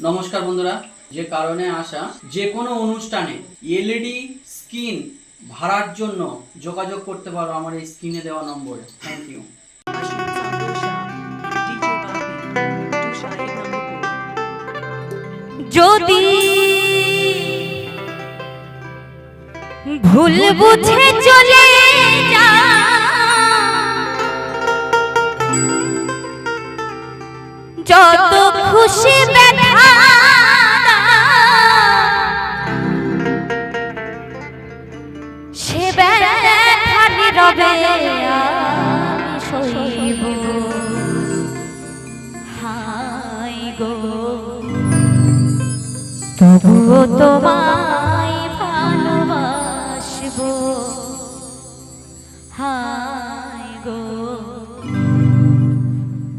নমস্কার বন্ধুরা, যে কারণে আসা যে কোনো অনুষ্ঠানে এলইডি স্ক্রিন ভাড়ার জন্য যোগাযোগ করতে পারো আমার এই স্ক্রিনে দেওয়া নম্বরে। Thank you. যদি ভুল বুঝে চলে যা যত খুশি ব্যথা সে ব্যথা নীরবে আমি সইব। হায় গো তবুও তোমায় ভালোবাসবো। হায় গো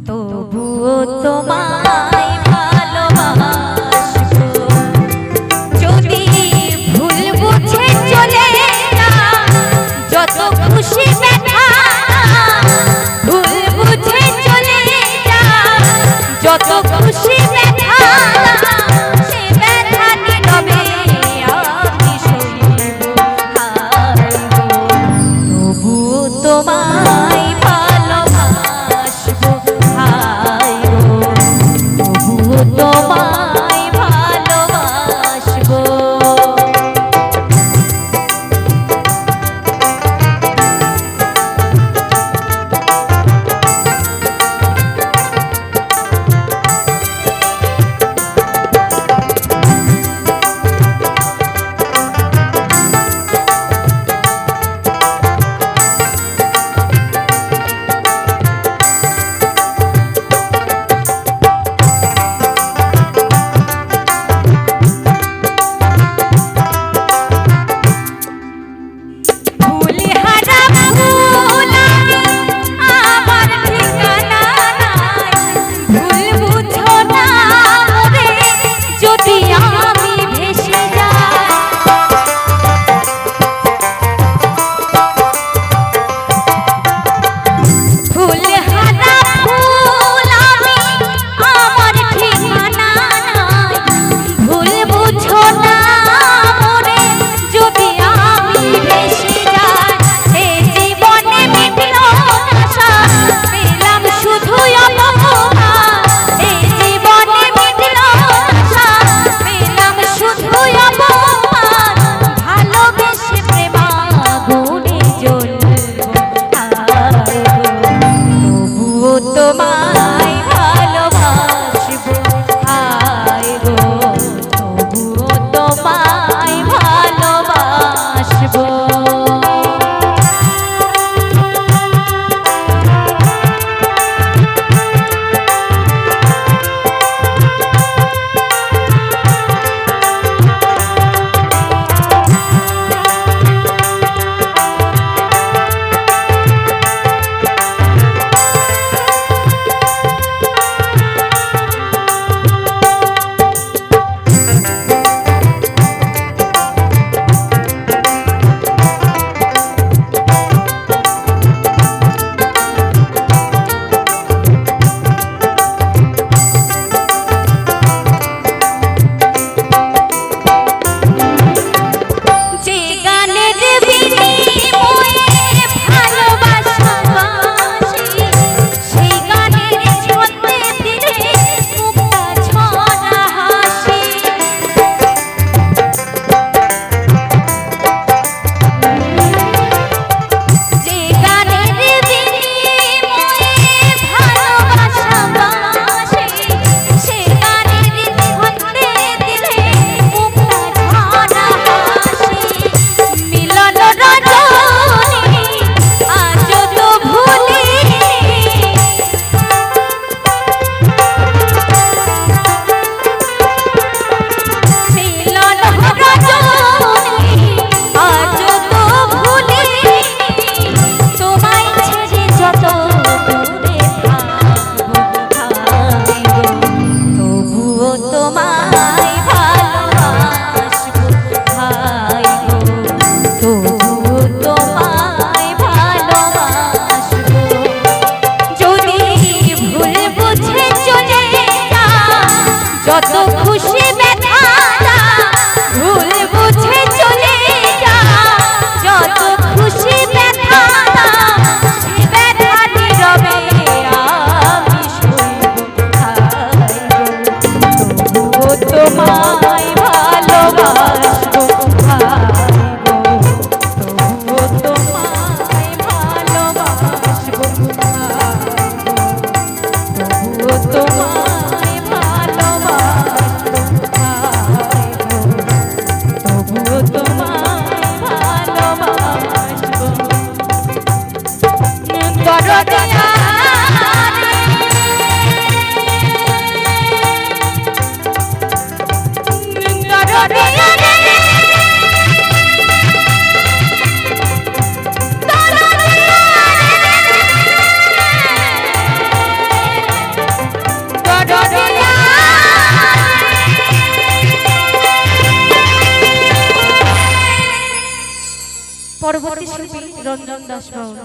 তবুও তোমায় ভালোবাসবো। যদি ভুল বুঝে চলে যা যত খুশি ব্যথা, ভুল বুঝে চলে যা যত খুশি ব্যথা সে ব্যথা নীরবে আমি সইব। হায় গো তবুও তোমায় ভালোবাসবো। হায় গো তবুও তোমায় ভালোবাসবো। খুশি ব্যথাটা ভুল বুঝে চলে যা, যত খুশি ব্যথাটা সে ব্যথা নীরবে আমি সইব তবুও তোমায় ভালোবাসবো তবুও তোমায় ভালোবাসবো তবুও তোমায় ভালোবাসবো তবুও তোমায় ভালোবাসবো দরদিয়া পরবর্তী শিল্পী রঞ্জন দাস বাউল।